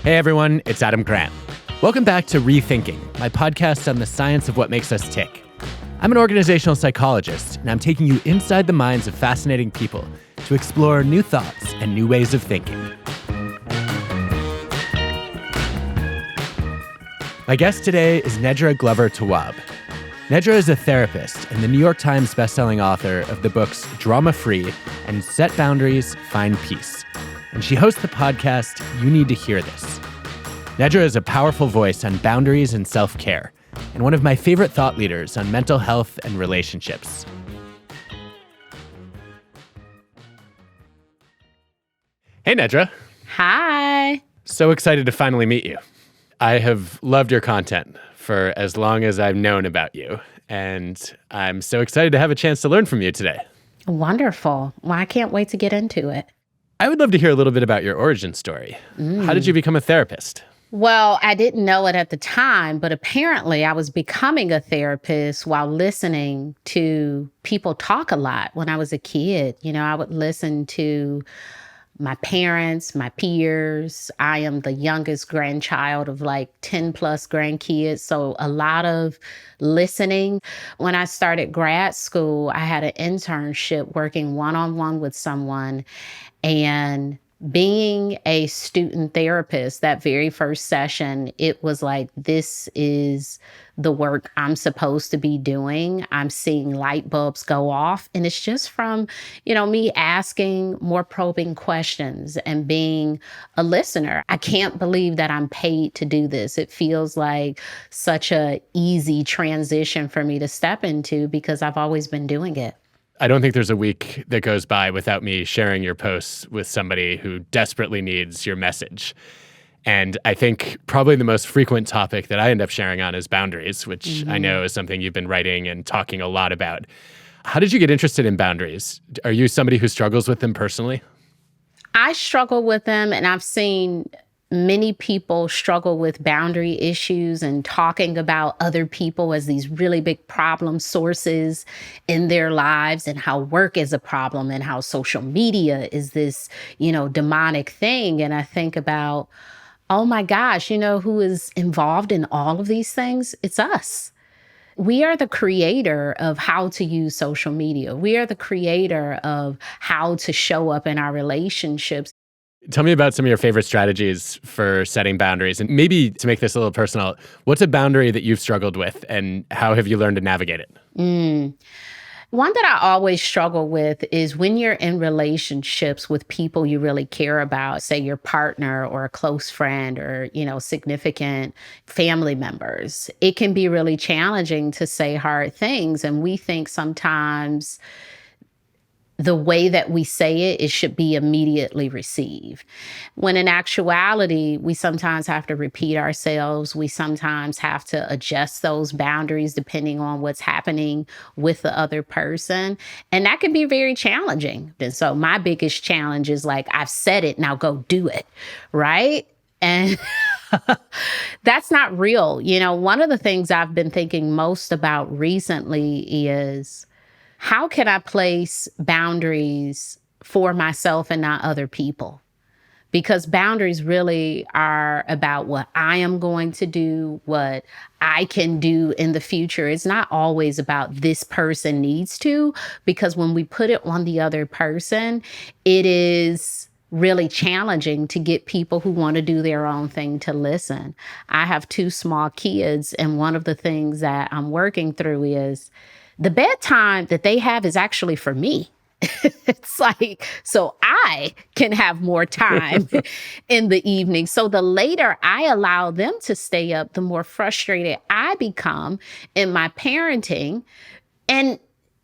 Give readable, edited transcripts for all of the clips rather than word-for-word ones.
Hey everyone, it's Adam Grant. Welcome back to ReThinking, my podcast on the science of what makes us tick. I'm an organizational psychologist, and I'm taking you inside the minds of fascinating people to explore new thoughts and new ways of thinking. My guest today is Nedra Glover Tawwab. Nedra is a therapist and the New York Times bestselling author of the books Drama Free and Set Boundaries, Find Peace. And she hosts the podcast You Need to Hear This. Nedra is a powerful voice on boundaries and self-care, and one of my favorite thought leaders on mental health and relationships. Hey, Nedra. Hi. So excited to finally meet you. I have loved your content for as long as I've known about you, and I'm so excited to have a chance to learn from you today. Wonderful. Well, I can't wait to get into it. I would love to hear a little bit about your origin story. How did you become a therapist? Well, I didn't know it at the time, but apparently I was becoming a therapist while listening to people talk a lot when I was a kid. You know, I would listen to my parents, my peers. I am the youngest grandchild of like 10 plus grandkids. So a lot of listening. When I started grad school, I had an internship working one-on-one with someone. And being a student therapist, that very first session, it was like, this is the work I'm supposed to be doing. I'm seeing light bulbs go off. And it's just from, me asking more probing questions and being a listener. I can't believe that I'm paid to do this. It feels like such a easy transition for me to step into because I've always been doing it. I don't think there's a week that goes by without me sharing your posts with somebody who desperately needs your message. And I think probably the most frequent topic that I end up sharing on is boundaries, which I know is something you've been writing and talking a lot about. How did you get interested in boundaries? Are you somebody who struggles with them personally? I struggle with them, and I've seen many people struggle with boundary issues and talking about other people as these really big problem sources in their lives, and how work is a problem and how social media is this, demonic thing. And I think about, oh my gosh, who is involved in all of these things? It's us. We are the creator of how to use social media. We are the creator of how to show up in our relationships. Tell me about some of your favorite strategies for setting boundaries. And maybe to make this a little personal, what's a boundary that you've struggled with and how have you learned to navigate it? One that I always struggle with is when you're in relationships with people you really care about, say your partner or a close friend or, significant family members. It can be really challenging to say hard things. And we think sometimes the way that we say it should be immediately received. When in actuality, we sometimes have to repeat ourselves. We sometimes have to adjust those boundaries depending on what's happening with the other person. And that can be very challenging. And so my biggest challenge is like, I've said it, now go do it, right? And that's not real. One of the things I've been thinking most about recently is, how can I place boundaries for myself and not other people? Because boundaries really are about what I am going to do, what I can do in the future. It's not always about this person needs to, because when we put it on the other person, it is really challenging to get people who want to do their own thing to listen. I have 2 small kids, and one of the things that I'm working through is the bedtime that they have is actually for me. It's like, so I can have more time in the evening. So the later I allow them to stay up, the more frustrated I become in my parenting. And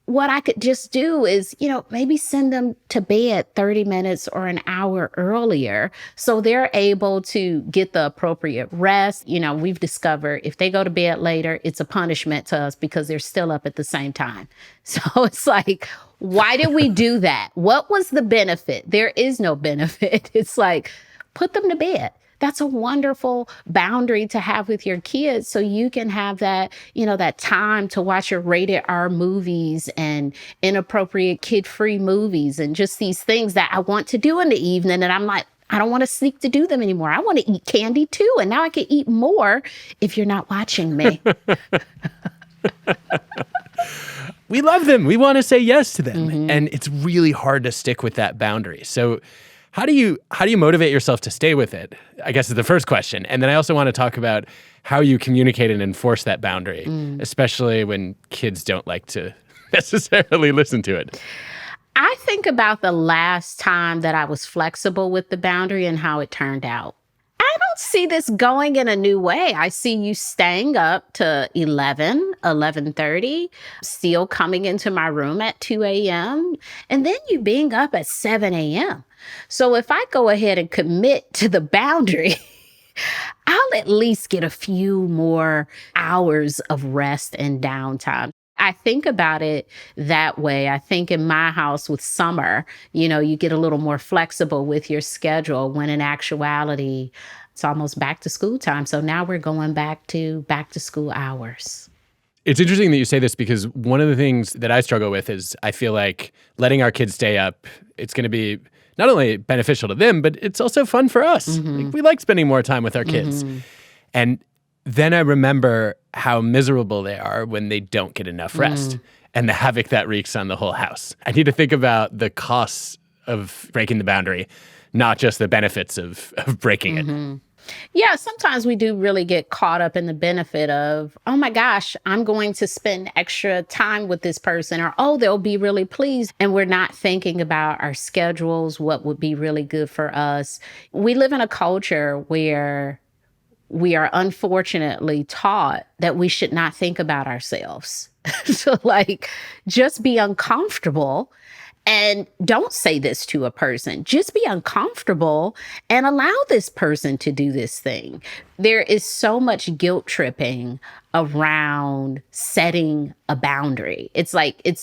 what I could just do is, maybe send them to bed 30 minutes or an hour earlier so they're able to get the appropriate rest. We've discovered if they go to bed later, it's a punishment to us because they're still up at the same time. So it's like, why did we do that? What was the benefit? There is no benefit. It's like, put them to bed. That's a wonderful boundary to have with your kids so you can have that, that time to watch your rated R movies and inappropriate kid-free movies and just these things that I want to do in the evening. And I'm like, I don't want to sneak to do them anymore. I want to eat candy too. And now I can eat more if you're not watching me. We love them. We want to say yes to them. And it's really hard to stick with that boundary. So how do you motivate yourself to stay with it? I guess is the first question. And then I also want to talk about how you communicate and enforce that boundary, especially when kids don't like to necessarily listen to it. I think about the last time that I was flexible with the boundary and how it turned out. I don't see this going in a new way. I see you staying up to 11:30, still coming into my room at 2 a.m., and then you being up at 7 a.m. So if I go ahead and commit to the boundary, I'll at least get a few more hours of rest and downtime. I think about it that way. I think in my house with summer, you get a little more flexible with your schedule when in actuality, it's almost back to school time. So now we're going back to school hours. It's interesting that you say this because one of the things that I struggle with is I feel like letting our kids stay up, it's going to be not only beneficial to them, but it's also fun for us. Like, we like spending more time with our kids. And then I remember how miserable they are when they don't get enough rest and the havoc that wreaks on the whole house. I need to think about the costs of breaking the boundary, not just the benefits of breaking it. Yeah, sometimes we do really get caught up in the benefit of, oh my gosh, I'm going to spend extra time with this person, or, oh, they'll be really pleased. And we're not thinking about our schedules, what would be really good for us. We live in a culture where we are unfortunately taught that we should not think about ourselves. So just be uncomfortable and don't say this to a person. Just be uncomfortable and allow this person to do this thing. There is so much guilt tripping around setting a boundary. It's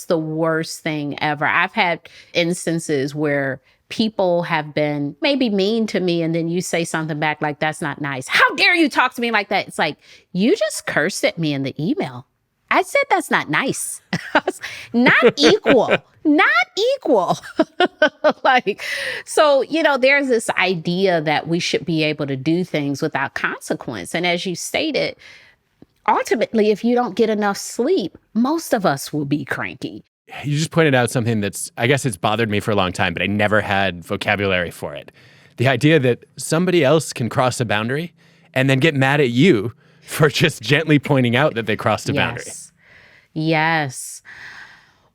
the worst thing ever. I've had instances where people have been maybe mean to me, and then you say something back like, that's not nice. How dare you talk to me like that? It's like, you just cursed at me in the email. I said that's not nice. Not equal. Not equal. So, there's this idea that we should be able to do things without consequence. And as you stated, ultimately, if you don't get enough sleep, most of us will be cranky. You just pointed out something I guess it's bothered me for a long time, but I never had vocabulary for it. The idea that somebody else can cross a boundary and then get mad at you for just gently pointing out that they crossed a boundary. Yes.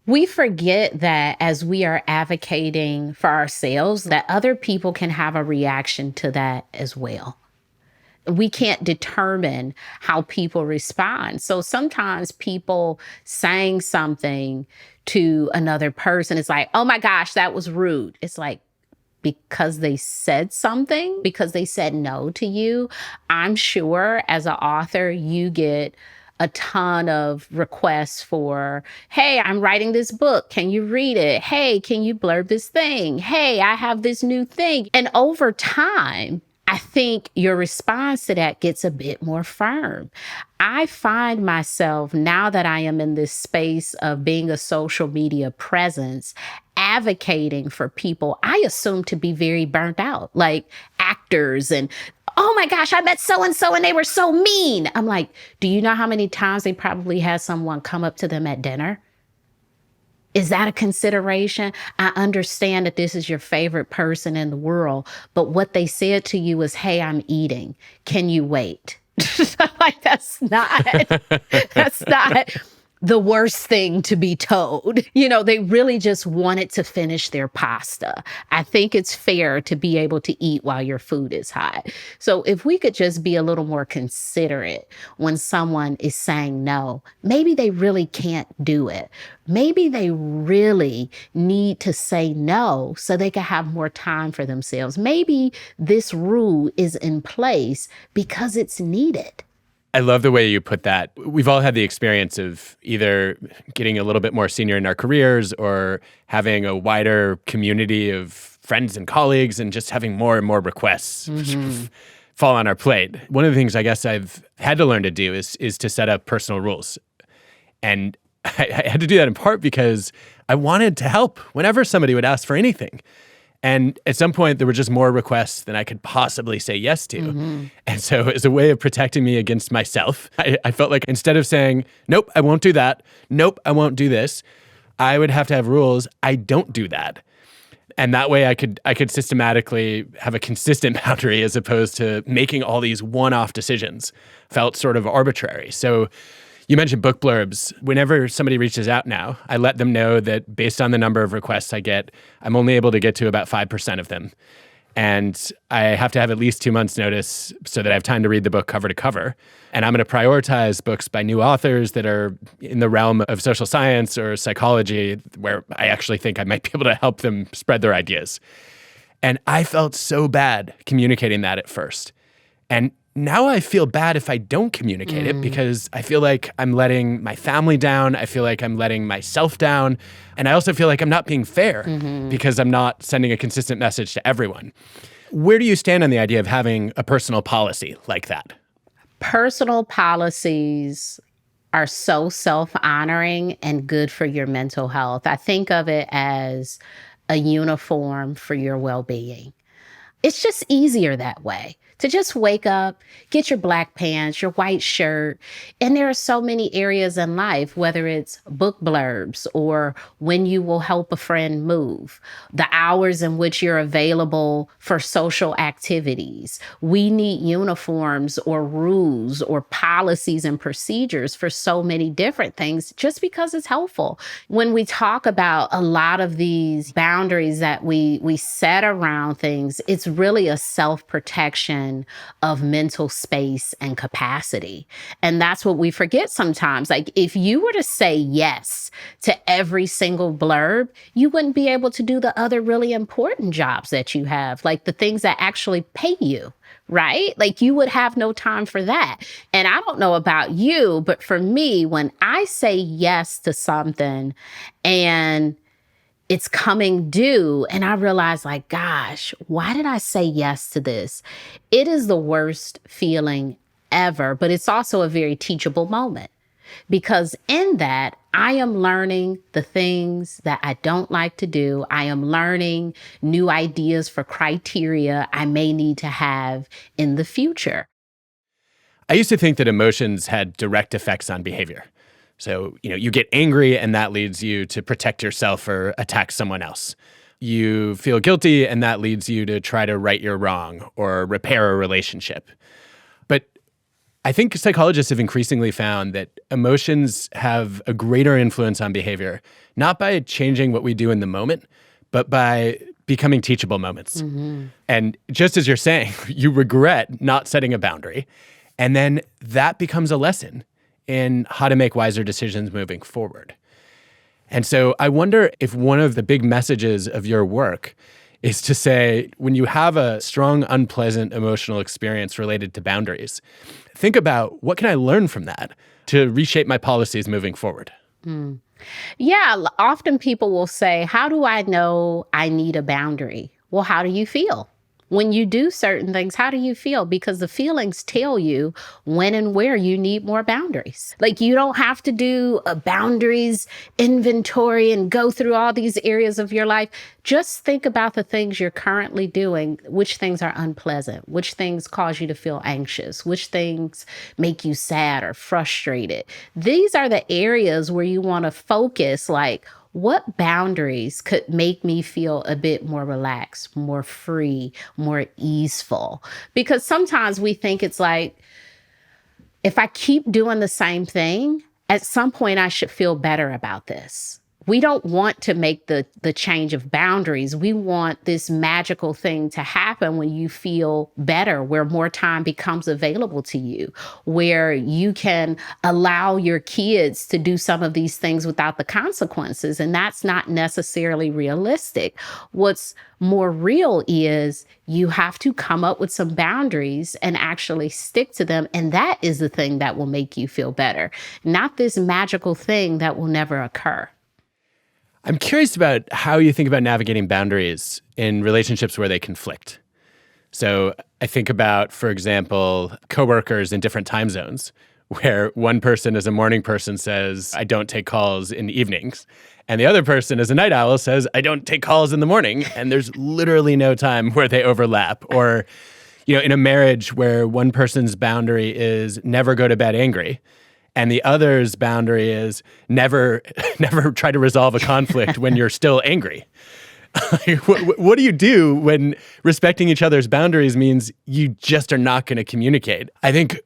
We forget that as we are advocating for ourselves, that other people can have a reaction to that as well. We can't determine how people respond. So sometimes people saying something to another person, it's like, oh my gosh, that was rude. It's like, because they said something, because they said no to you. I'm sure as an author, you get a ton of requests for, hey, I'm writing this book. Can you read it? Hey, can you blurb this thing? Hey, I have this new thing. And over time, I think your response to that gets a bit more firm. I find myself, now that I am in this space of being a social media presence, advocating for people I assume to be very burnt out, like actors and, oh my gosh, I met so-and-so and they were so mean. I'm like, do you know how many times they probably had someone come up to them at dinner? Is that a consideration? I understand that this is your favorite person in the world, but what they said to you was, hey, I'm eating. Can you wait? That's not the worst thing to be told. They really just wanted to finish their pasta. I think it's fair to be able to eat while your food is hot. So if we could just be a little more considerate when someone is saying no, maybe they really can't do it. Maybe they really need to say no so they can have more time for themselves. Maybe this rule is in place because it's needed. I love the way you put that. We've all had the experience of either getting a little bit more senior in our careers or having a wider community of friends and colleagues and just having more and more requests fall on our plate. One of the things I guess I've had to learn to do is to set up personal rules. And I had to do that in part because I wanted to help whenever somebody would ask for anything. And at some point, there were just more requests than I could possibly say yes to. And so as a way of protecting me against myself, I felt like instead of saying, nope, I won't do that. Nope, I won't do this. I would have to have rules. I don't do that. And that way I could systematically have a consistent boundary as opposed to making all these one-off decisions. Felt sort of arbitrary. So you mentioned book blurbs. Whenever somebody reaches out now, I let them know that based on the number of requests I get, I'm only able to get to about 5% of them. And I have to have at least 2 months notice so that I have time to read the book cover to cover. And I'm going to prioritize books by new authors that are in the realm of social science or psychology, where I actually think I might be able to help them spread their ideas. And I felt so bad communicating that at first. And now I feel bad if I don't communicate it because I feel like I'm letting my family down. I feel like I'm letting myself down. And I also feel like I'm not being fair because I'm not sending a consistent message to everyone. Where do you stand on the idea of having a personal policy like that? Personal policies are so self-honoring and good for your mental health. I think of it as a uniform for your well-being. It's just easier that way. To just wake up, get your black pants, your white shirt. And there are so many areas in life, whether it's book blurbs or when you will help a friend move, the hours in which you're available for social activities. We need uniforms or rules or policies and procedures for so many different things just because it's helpful. When we talk about a lot of these boundaries that we set around things, it's really a self-protection of mental space and capacity. And that's what we forget sometimes. Like if you were to say yes to every single blurb, you wouldn't be able to do the other really important jobs that you have, like the things that actually pay you, right? Like you would have no time for that. And I don't know about you, but for me, when I say yes to something and it's coming due, and I realize like, gosh, why did I say yes to this? It is the worst feeling ever, but it's also a very teachable moment because in that, I am learning the things that I don't like to do. I am learning new ideas for criteria I may need to have in the future. I used to think that emotions had direct effects on behavior. So, you get angry and that leads you to protect yourself or attack someone else. You feel guilty and that leads you to try to right your wrong or repair a relationship. But I think psychologists have increasingly found that emotions have a greater influence on behavior, not by changing what we do in the moment, but by becoming teachable moments. And just as you're saying, you regret not setting a boundary, and then that becomes a lesson in how to make wiser decisions moving forward. And so I wonder if one of the big messages of your work is to say, when you have a strong, unpleasant emotional experience related to boundaries, think about what can I learn from that to reshape my policies moving forward? Yeah, often people will say, how do I know I need a boundary? Well, how do you feel? When you do certain things, how do you feel? Because the feelings tell you when and where you need more boundaries. Like you don't have to do a boundaries inventory and go through all these areas of your life. Just think about the things you're currently doing, which things are unpleasant, which things cause you to feel anxious, which things make you sad or frustrated. These are the areas where you want to focus, like, what boundaries could make me feel a bit more relaxed, more free, more easeful? Because sometimes we think it's like, if I keep doing the same thing, at some point I should feel better about this. We don't want to make the change of boundaries. We want this magical thing to happen when you feel better, where more time becomes available to you, where you can allow your kids to do some of these things without the consequences. And that's not necessarily realistic. What's more real is you have to come up with some boundaries and actually stick to them. And that is the thing that will make you feel better, not this magical thing that will never occur. I'm curious about how you think about navigating boundaries in relationships where they conflict. So I think about, for example, coworkers in different time zones where one person as a morning person says, I don't take calls in the evenings. And the other person as a night owl says, I don't take calls in the morning. And there's literally no time where they overlap. Or, in a marriage where one person's boundary is never go to bed angry, and the other's boundary is never try to resolve a conflict when you're still angry. What do you do when respecting each other's boundaries means you just are not going to communicate? I think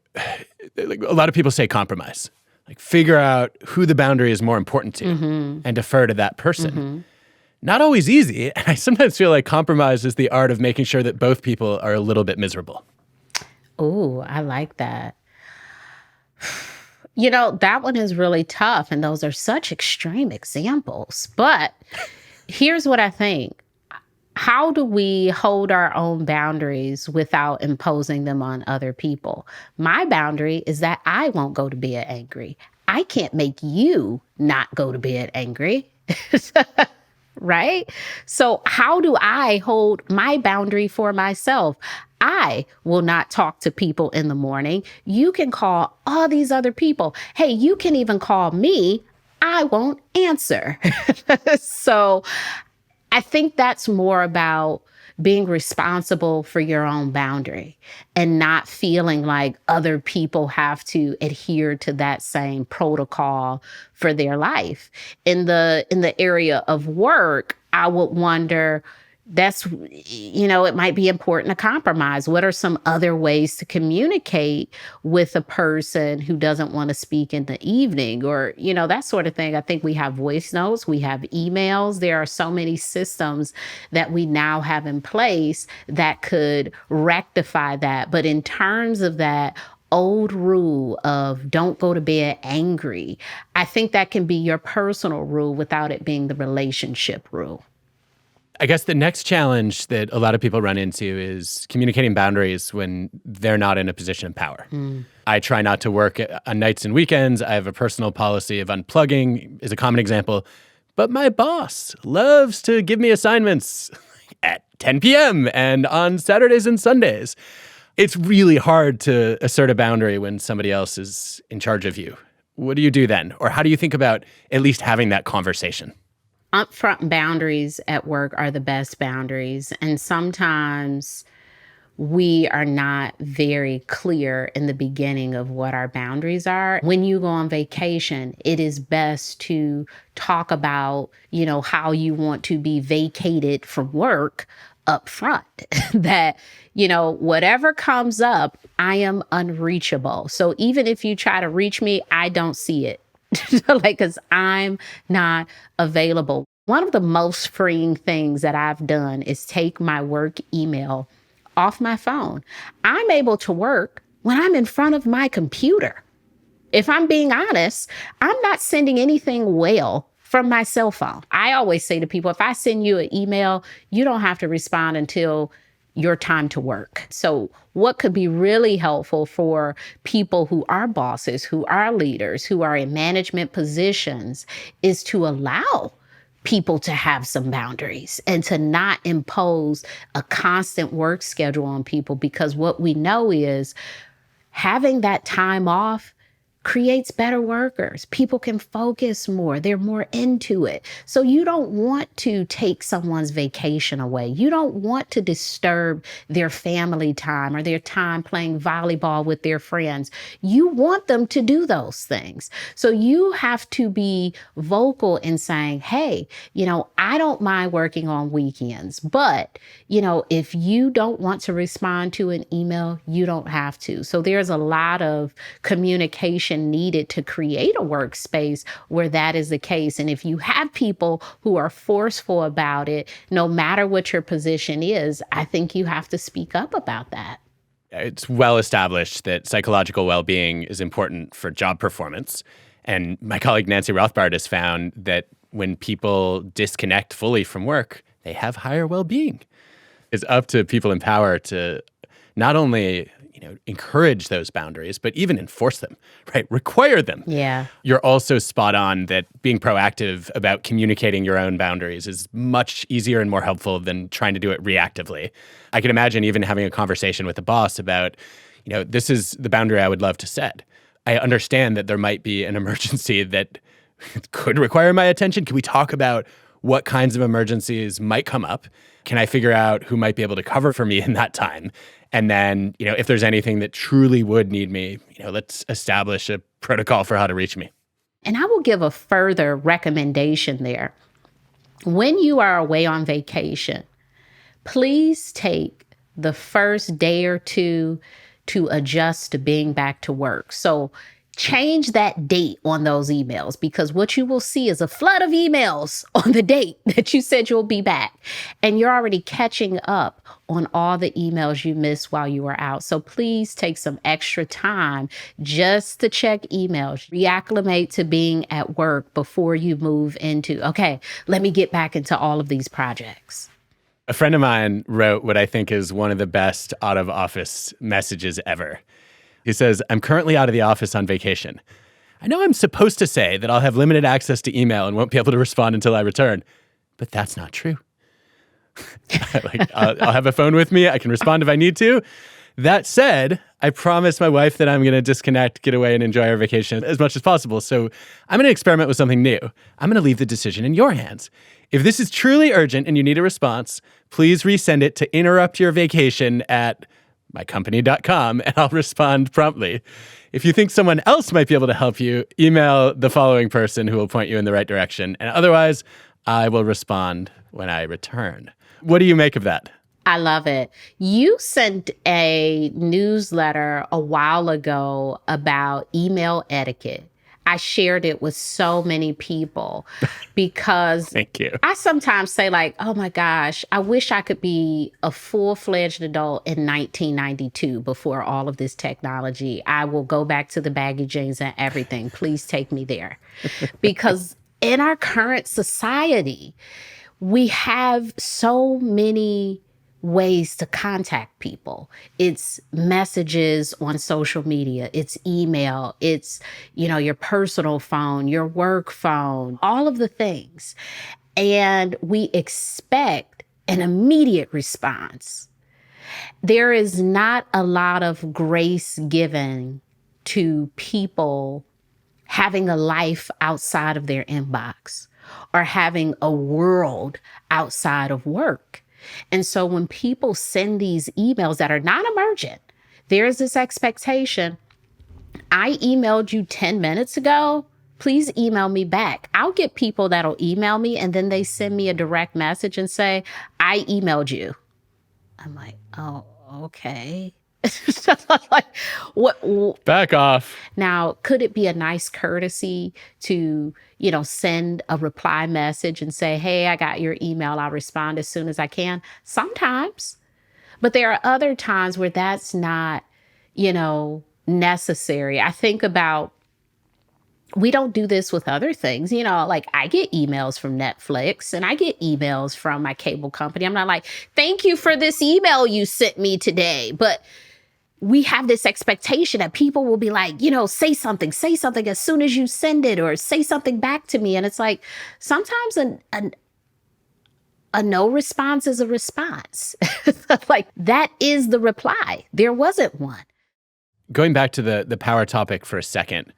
a lot of people say compromise. Figure out who the boundary is more important to and defer to that person. Not always easy. And I sometimes feel like compromise is the art of making sure that both people are a little bit miserable. Ooh, I like that. That one is really tough. And those are such extreme examples. But here's what I think. How do we hold our own boundaries without imposing them on other people? My boundary is that I won't go to bed angry. I can't make you not go to bed angry. Right? So how do I hold my boundary for myself? I will not talk to people in the morning. You can call all these other people. Hey, you can even call me. I won't answer. So I think that's more about being responsible for your own boundary and not feeling like other people have to adhere to that same protocol for their life. In the area of work, I would wonder, it might be important to compromise. What are some other ways to communicate with a person who doesn't want to speak in the evening or, that sort of thing? I think we have voice notes, we have emails. There are so many systems that we now have in place that could rectify that. But in terms of that old rule of don't go to bed angry, I think that can be your personal rule without it being the relationship rule. I guess the next challenge that a lot of people run into is communicating boundaries when they're not in a position of power. I try not to work on nights and weekends. I have a personal policy of unplugging is a common example. But my boss loves to give me assignments at 10 p.m. and on Saturdays and Sundays. It's really hard to assert a boundary when somebody else is in charge of you. What do you do then? Or how do you think about at least having that conversation? Upfront boundaries at work are the best boundaries. And sometimes we are not very clear in the beginning of what our boundaries are. When you go on vacation, it is best to talk about, how you want to be vacated from work up front. That, whatever comes up, I am unreachable. So even if you try to reach me, I don't see it. Because I'm not available. One of the most freeing things that I've done is take my work email off my phone. I'm able to work when I'm in front of my computer. If I'm being honest, I'm not sending anything from my cell phone. I always say to people, if I send you an email, you don't have to respond until your time to work. So what could be really helpful for people who are bosses, who are leaders, who are in management positions is to allow people to have some boundaries and to not impose a constant work schedule on people, because what we know is having that time off creates better workers. People can focus more. They're more into it. So you don't want to take someone's vacation away. You don't want to disturb their family time or their time playing volleyball with their friends. You want them to do those things. So you have to be vocal in saying, hey, I don't mind working on weekends, but, if you don't want to respond to an email, you don't have to. So there's a lot of communication needed to create a workspace where that is the case. And if you have people who are forceful about it, no matter what your position is, I think you have to speak up about that. It's well established that psychological well-being is important for job performance. And my colleague Nancy Rothbard has found that when people disconnect fully from work, they have higher well-being. It's up to people in power to not only encourage those boundaries, but even enforce them, right? Require them. Yeah. You're also spot on that being proactive about communicating your own boundaries is much easier and more helpful than trying to do it reactively. I can imagine even having a conversation with the boss about, this is the boundary I would love to set. I understand that there might be an emergency that could require my attention. Can we talk about what kinds of emergencies might come up? Can I figure out who might be able to cover for me in that time? And then, if there's anything that truly would need me, let's establish a protocol for how to reach me. And I will give a further recommendation there. When you are away on vacation, please take the first day or two to adjust to being back to work. So change that date on those emails, because what you will see is a flood of emails on the date that you said you'll be back. And you're already catching up on all the emails you missed while you were out. So please take some extra time just to check emails, reacclimate to being at work before you move into, okay, let me get back into all of these projects. A friend of mine wrote what I think is one of the best out-of-office messages ever. He says, "I'm currently out of the office on vacation. I know I'm supposed to say that I'll have limited access to email and won't be able to respond until I return, but that's not true. I'll have a phone with me. I can respond if I need to. That said, I promised my wife that I'm going to disconnect, get away, and enjoy our vacation as much as possible. So I'm going to experiment with something new. I'm going to leave the decision in your hands. If this is truly urgent and you need a response, please resend it to interruptyourvacation@mycompany.com and I'll respond promptly. If you think someone else might be able to help you, email the following person who will point you in the right direction. And otherwise, I will respond when I return." What do you make of that? I love it. You sent a newsletter a while ago about email etiquette. I shared it with so many people because Thank you. I sometimes say like, oh my gosh, I wish I could be a full-fledged adult in 1992 before all of this technology. I will go back to the baggy jeans and everything. Please take me there. Because in our current society, we have so many ways to contact people. It's messages on social media, it's email, it's, your personal phone, your work phone, all of the things. And we expect an immediate response. There is not a lot of grace given to people having a life outside of their inbox or having a world outside of work. And so when people send these emails that are not emergent, there's this expectation. I emailed you 10 minutes ago. Please email me back. I'll get people that'll email me and then they send me a direct message and say, I emailed you. I'm like, oh, okay. Like, what? Back off. Now, could it be a nice courtesy to, send a reply message and say, hey, I got your email. I'll respond as soon as I can. Sometimes. But there are other times where that's not, necessary. I think about, we don't do this with other things. Like I get emails from Netflix and I get emails from my cable company. I'm not like, thank you for this email you sent me today. But we have this expectation that people will be like, say something as soon as you send it or say something back to me. And it's like, sometimes a no response is a response. Like that is the reply. There wasn't one. Going back to the power topic for a second,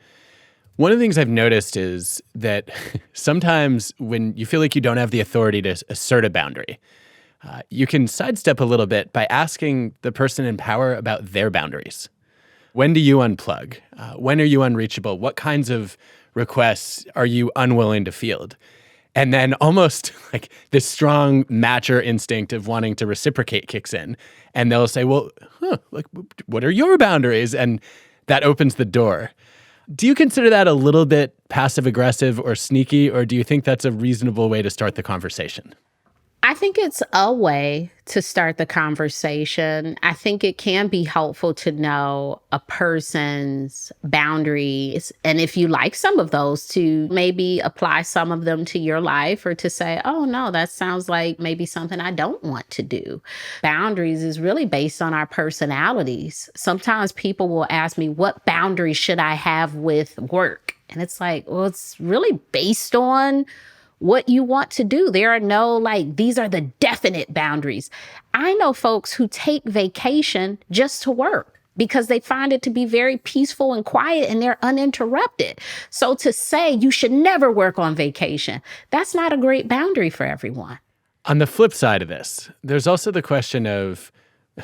one of the things I've noticed is that sometimes when you feel like you don't have the authority to assert a boundary, you can sidestep a little bit by asking the person in power about their boundaries. When do you unplug? When are you unreachable? What kinds of requests are you unwilling to field? And then almost like this strong matcher instinct of wanting to reciprocate kicks in. And they'll say, well, what are your boundaries? And that opens the door. Do you consider that a little bit passive-aggressive or sneaky, or do you think that's a reasonable way to start the conversation? I think it's a way to start the conversation. I think it can be helpful to know a person's boundaries. And if you like some of those, to maybe apply some of them to your life or to say, oh, no, that sounds like maybe something I don't want to do. Boundaries is really based on our personalities. Sometimes people will ask me, what boundaries should I have with work? And it's like, well, it's really based on what you want to do. There are no these are the definite boundaries. I know folks who take vacation just to work. because they find it to be very peaceful and quiet and they're uninterrupted. So to say you should never work on vacation, that's not a great boundary for everyone. On the flip side of this, there's also the question of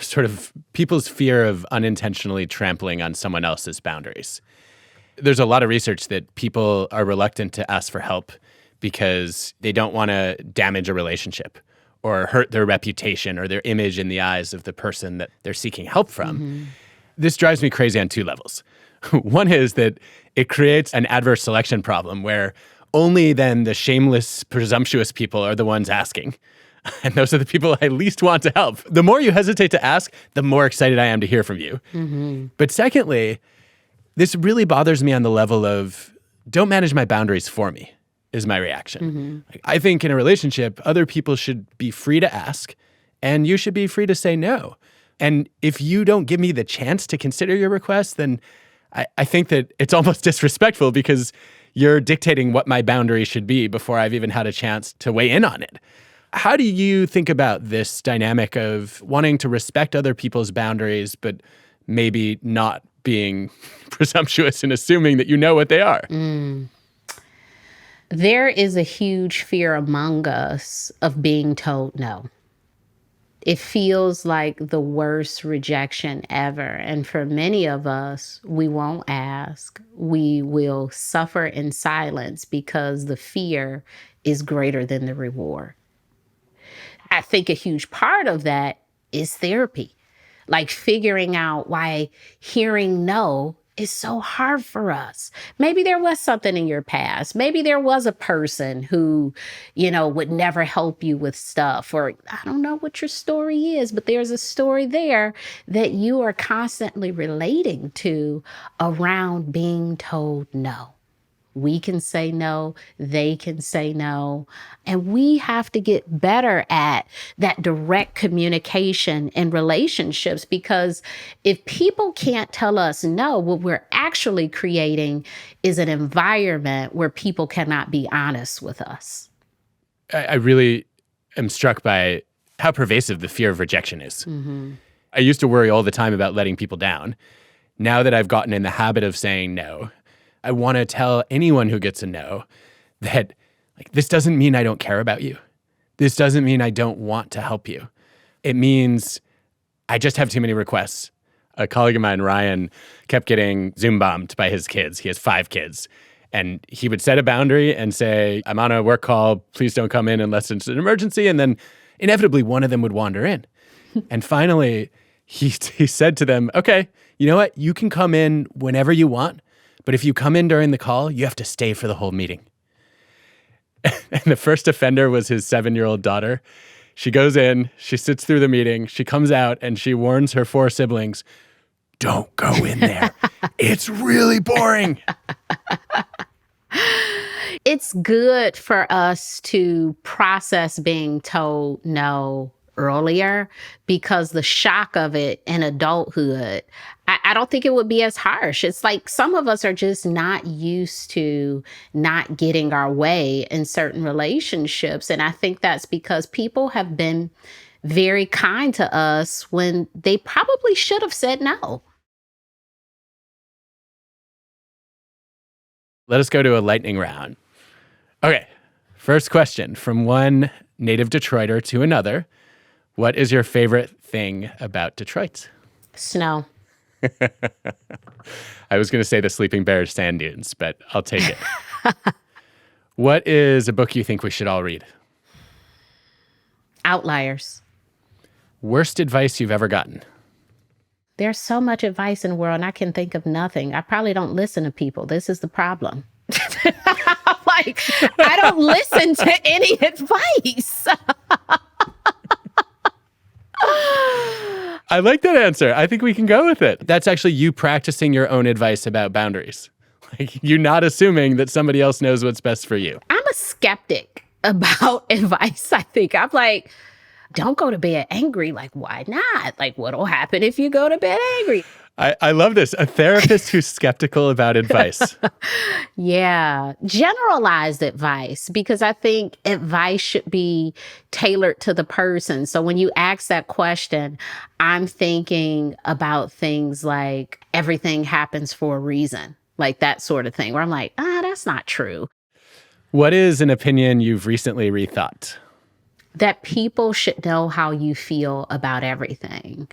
sort of people's fear of unintentionally trampling on someone else's boundaries. There's a lot of research that people are reluctant to ask for help because they don't want to damage a relationship or hurt their reputation or their image in the eyes of the person that they're seeking help from. Mm-hmm. This drives me crazy on two levels. One is that it creates an adverse selection problem where only then the shameless, presumptuous people are the ones asking. And those are the people I least want to help. The more you hesitate to ask, the more excited I am to hear from you. Mm-hmm. But secondly, this really bothers me on the level of don't manage my boundaries for me, is my reaction. Mm-hmm. I think in a relationship, other people should be free to ask, and you should be free to say no. And if you don't give me the chance to consider your request, then I think that it's almost disrespectful because you're dictating what my boundary should be before I've even had a chance to weigh in on it. How do you think about this dynamic of wanting to respect other people's boundaries, but maybe not being presumptuous and assuming that you know what they are? There is a huge fear among us of being told no. It feels like the worst rejection ever. And for many of us, we won't ask. We will suffer in silence because the fear is greater than the reward. I think a huge part of that is therapy, like figuring out why hearing no is so hard for us. Maybe there was something in your past. Maybe there was a person who, would never help you with stuff, or I don't know what your story is, but there's a story there that you are constantly relating to around being told no. We can say no, they can say no, and we have to get better at that direct communication in relationships, because if people can't tell us no, what we're actually creating is an environment where people cannot be honest with us. I really am struck by how pervasive the fear of rejection is. Mm-hmm. I used to worry all the time about letting people down. Now that I've gotten in the habit of saying no, I want to tell anyone who gets a no that this doesn't mean I don't care about you. This doesn't mean I don't want to help you. It means I just have too many requests. A colleague of mine, Ryan, kept getting Zoom bombed by his kids. He has 5 kids. And he would set a boundary and say, I'm on a work call. Please don't come in unless it's an emergency. And then inevitably one of them would wander in. And finally, he said to them, okay, you know what? You can come in whenever you want. But if you come in during the call, you have to stay for the whole meeting. And the first offender was his 7-year-old daughter. She goes in, she sits through the meeting, she comes out, and she warns her 4 siblings, don't go in there. It's really boring. It's good for us to process being told no earlier, because the shock of it in adulthood, I don't think it would be as harsh. It's like some of us are just not used to not getting our way in certain relationships. And I think that's because people have been very kind to us when they probably should have said no. Let us go to a lightning round. Okay, first question from one native Detroiter to another. What is your favorite thing about Detroit? Snow. I was going to say the Sleeping Bears sand dunes, but I'll take it. What is a book you think we should all read? Outliers. Worst advice you've ever gotten? There's so much advice in the world, and I can think of nothing. I probably don't listen to people. This is the problem. I don't listen to any advice. I like that answer. I think we can go with it. That's actually you practicing your own advice about boundaries. You're not assuming that somebody else knows what's best for you. I'm a skeptic about advice, I think. I'm like, don't go to bed angry. Why not? What'll happen if you go to bed angry? I love this. A therapist who's skeptical about advice. Yeah, generalized advice, because I think advice should be tailored to the person. So when you ask that question, I'm thinking about things like everything happens for a reason, like that sort of thing, where I'm like, that's not true. What is an opinion you've recently rethought? That people should know how you feel about everything.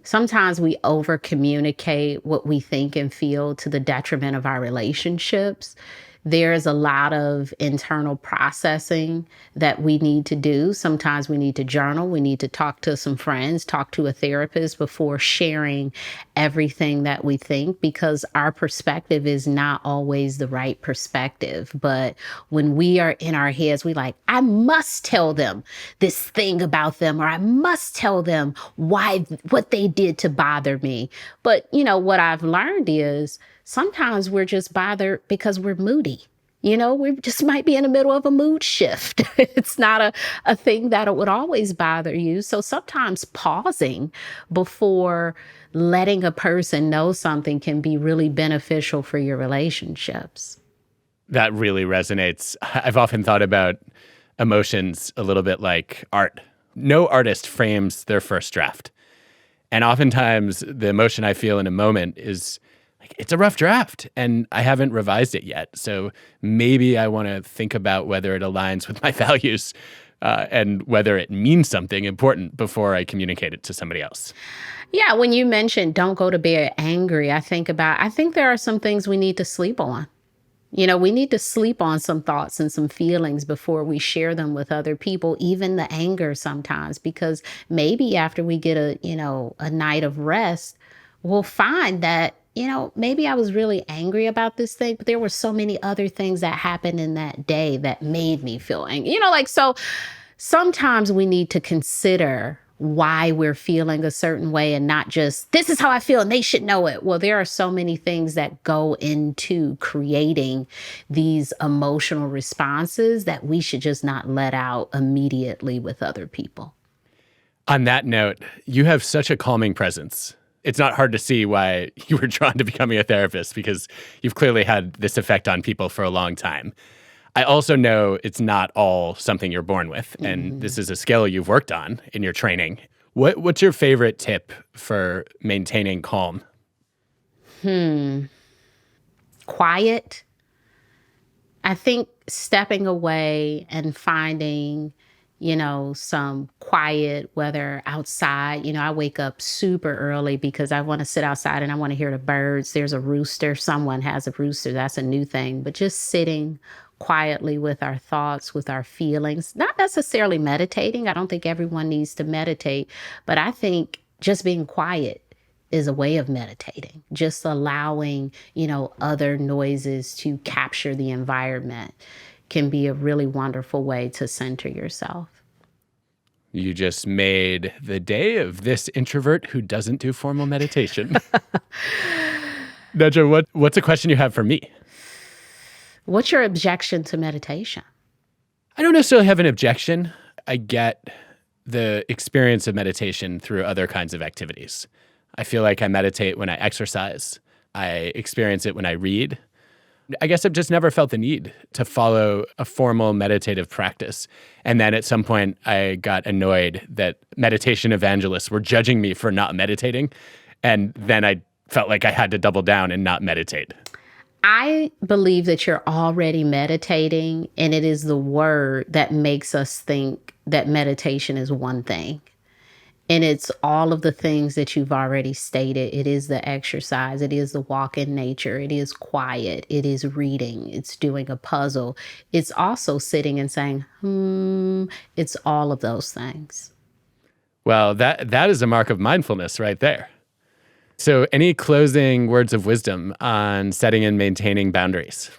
Sometimes we over communicate what we think and feel to the detriment of our relationships. There's a lot of internal processing that we need to do. Sometimes we need to journal. We need to talk to some friends, talk to a therapist before sharing everything that we think, because our perspective is not always the right perspective. But when we are in our heads, we like, I must tell them this thing about them, or I must tell them what they did to bother me. But, what I've learned is sometimes we're just bothered because we're moody. We just might be in the middle of a mood shift. It's not a thing that it would always bother you. So sometimes pausing before letting a person know something can be really beneficial for your relationships. That really resonates. I've often thought about emotions a little bit like art. No artist frames their first draft. And oftentimes the emotion I feel in a moment is like, it's a rough draft and I haven't revised it yet. So maybe I want to think about whether it aligns with my values and whether it means something important before I communicate it to somebody else. Yeah, when you mentioned don't go to bed angry, I think there are some things we need to sleep on. We need to sleep on some thoughts and some feelings before we share them with other people, even the anger sometimes, because maybe after we get a night of rest, we'll find that, maybe I was really angry about this thing, but there were so many other things that happened in that day that made me feel angry. So sometimes we need to consider why we're feeling a certain way and not just, this is how I feel and they should know it. Well, there are so many things that go into creating these emotional responses that we should just not let out immediately with other people. On that note, you have such a calming presence. It's not hard to see why you were drawn to becoming a therapist, because you've clearly had this effect on people for a long time. I also know it's not all something you're born with, and this is a skill you've worked on in your training. What's your favorite tip for maintaining calm? Quiet. I think stepping away and finding, some quiet, whether outside. I wake up super early because I want to sit outside and I want to hear the birds. There's a rooster. Someone has a rooster. That's a new thing. But just sitting quietly with our thoughts, with our feelings, not necessarily meditating. I don't think everyone needs to meditate, but I think just being quiet is a way of meditating, just allowing, other noises to capture the environment can be a really wonderful way to center yourself. You just made the day of this introvert who doesn't do formal meditation. Nedra, what's a question you have for me? What's your objection to meditation? I don't necessarily have an objection. I get the experience of meditation through other kinds of activities. I feel like I meditate when I exercise. I experience it when I read. I guess I've just never felt the need to follow a formal meditative practice. And then at some point, I got annoyed that meditation evangelists were judging me for not meditating. And then I felt like I had to double down and not meditate. I believe that you're already meditating, and it is the word that makes us think that meditation is one thing. And it's all of the things that you've already stated. It is the exercise. It is the walk in nature. It is quiet. It is reading. It's doing a puzzle. It's also sitting and saying, It's all of those things. Well, that is a mark of mindfulness right there. So any closing words of wisdom on setting and maintaining boundaries?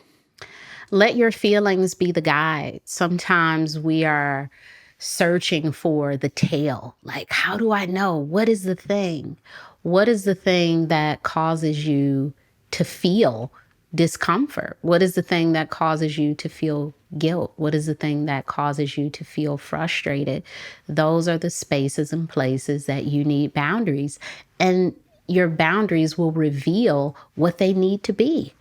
Let your feelings be the guide. Sometimes we are searching for the tail. Like, how do I know? What is the thing? What is the thing that causes you to feel discomfort? What is the thing that causes you to feel guilt? What is the thing that causes you to feel frustrated? Those are the spaces and places that you need boundaries. And your boundaries will reveal what they need to be.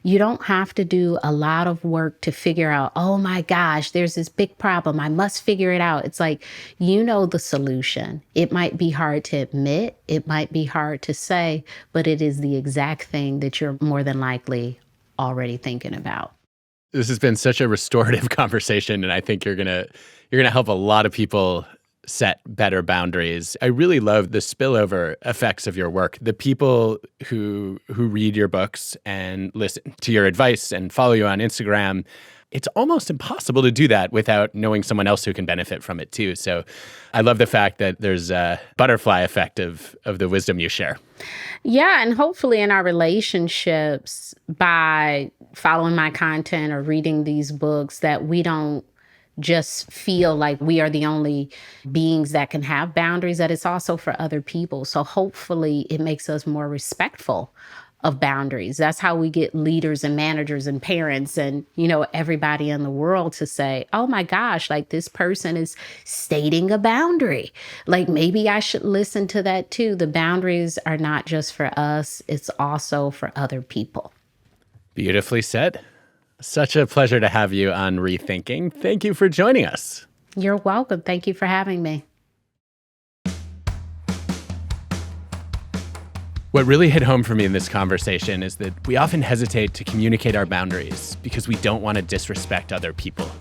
You don't have to do a lot of work to figure out, oh my gosh, there's this big problem. I must figure it out. It's like, you know the solution. It might be hard to admit. It might be hard to say, but it is the exact thing that you're more than likely already thinking about. This has been such a restorative conversation, and I think you're gonna help a lot of people set better boundaries. I really love the spillover effects of your work. The people who read your books and listen to your advice and follow you on Instagram, it's almost impossible to do that without knowing someone else who can benefit from it too. So I love the fact that there's a butterfly effect of the wisdom you share. Yeah, and hopefully in our relationships, by following my content or reading these books, that we don't just feel like we are the only beings that can have boundaries, that it's also for other people. So hopefully it makes us more respectful of boundaries. That's how we get leaders and managers and parents and, everybody in the world to say, oh my gosh, like this person is stating a boundary. Like maybe I should listen to that too. The boundaries are not just for us, it's also for other people. Beautifully said. Such a pleasure to have you on ReThinking. Thank you for joining us. You're welcome. Thank you for having me. What really hit home for me in this conversation is that we often hesitate to communicate our boundaries because we don't want to disrespect other people.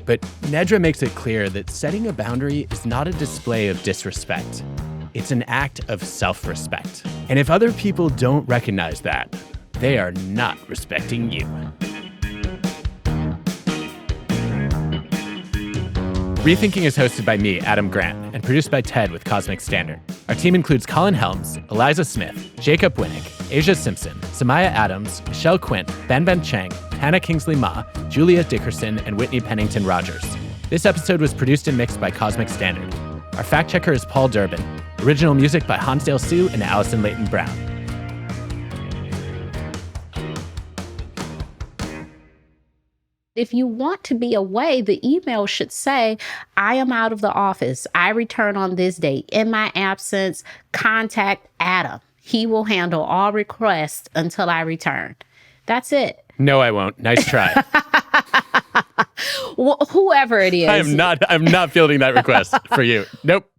But Nedra makes it clear that setting a boundary is not a display of disrespect. It's an act of self-respect. And if other people don't recognize that, they are not respecting you. ReThinking is hosted by me, Adam Grant, and produced by Ted with Cosmic Standard. Our team includes Colin Helms, Eliza Smith, Jacob Winnick, Asia Simpson, Samaya Adams, Michelle Quint, Ben Chang, Hannah Kingsley Ma, Julia Dickerson, and Whitney Pennington Rogers. This episode was produced and mixed by Cosmic Standard. Our fact checker is Paul Durbin. Original music by Hansdale Sue and Allison Leighton Brown. If you want to be away, the email should say, I am out of the office. I return on this date. In my absence, contact Adam. He will handle all requests until I return. That's it. No, I won't. Nice try. Whoever it is. I'm not fielding that request for you. Nope.